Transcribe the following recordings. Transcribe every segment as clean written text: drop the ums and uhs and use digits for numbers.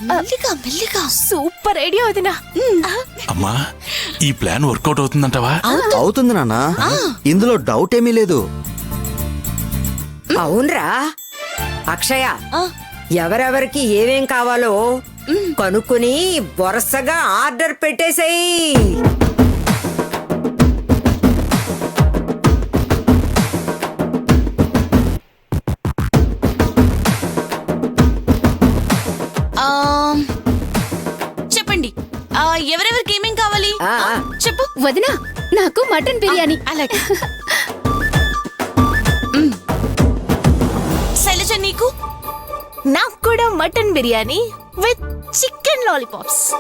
మెల్లిగా మెల్లిగా. Super idea వదినా. అమ్మా ఈ ప్లాన్ వర్కౌట్ అవుతుందంటవా? అవుతుంది నాన్న, ఇందులో డౌట్ ఏమీ లేదు. అవునరా అక్షయ, ఆ, ఎవరెవరికి ఏమేం కావాలో కనుక్కుని వరుసగా ఆర్డర్ పెట్టేసేయ్. ఆ, చెప్పండి. ఎవరెవరికి ఏమేం కావాలి? ఆ, ఆ. చెప్పు. వదినా, నాకు మటన్ బిర్యానీ. అలాగే. శైలజ నీకు? నాకు కూడా mutton biryani with chicken lollipops.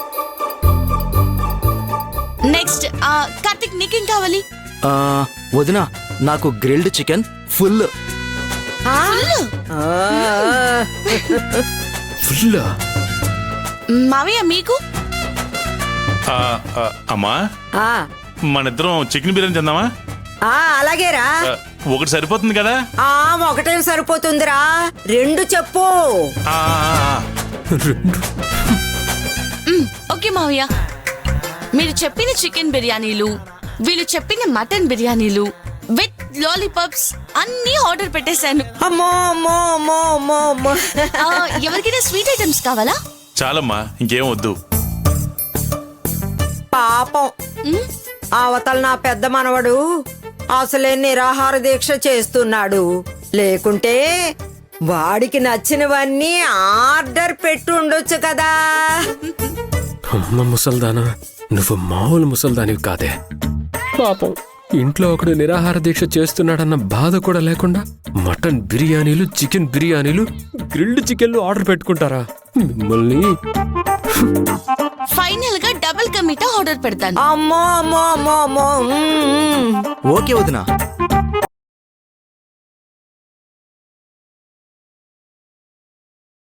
Next Karthik నీకేం కావాలి? వదినా, నాకు గ్రిల్డ్ చికెన్ ఫుల్. ఆ? ఆ. మావయ్య మీకు? అమ్మా ఆ, మనిద్దరం చికెన్ బిర్యానీ తిందామా? ఆ, అలాగేరా. ఒకటి సరిపోతుంది కదా? ఆ, ఒకటేం సరిపోతుందిరా, రెండు చెప్పు. ఆ, ఆ, ఆ. ఓకే మావయ్య, మీరు చెప్పిన చికెన్ బిర్యానీలు, వీళ్ళు చెప్పిన మటన్ బిర్యానీలు విత్ లాలీపాప్స్ అన్నీ ఆర్డర్ పెట్టేశాను. అమ్మో అమ్మో అమ్మో అమ్మో అమ్మో. ఎవరికైనా స్వీట్ ఐటమ్స్ కావాలా? చాలమ్మా, ఇంకేం వద్దు. పాపం, అవతల నా పెద్ద మనవడు అసలే నిరాహార దీక్ష చేస్తున్నాడు. లేకుంటే వాడికి నచ్చినవన్నీ ఆర్డర్ పెట్టి ఉండొచ్చు కదా. అమ్మ ముసల్దానా, నువ్వు మామూలు ముసల్దానివి కాదే. పాపం, ఇంట్లో ఒకడు నిరాహార దీక్ష చేస్తున్నాడన్న బాధ కూడా లేకుండా మటన్ బిర్యానీలు, చికెన్ బిర్యానీలు, గ్రిల్డ్ చికెన్లు ఆర్డర్ పెట్టుకుంటారా మిమ్మల్ని? ఫైనల్ గా డబుల్ కమీటా ఆర్డర్ పెడతాను. అమ్మో అమ్మో అమ్మో అమ్మో. ఓకే వదినా.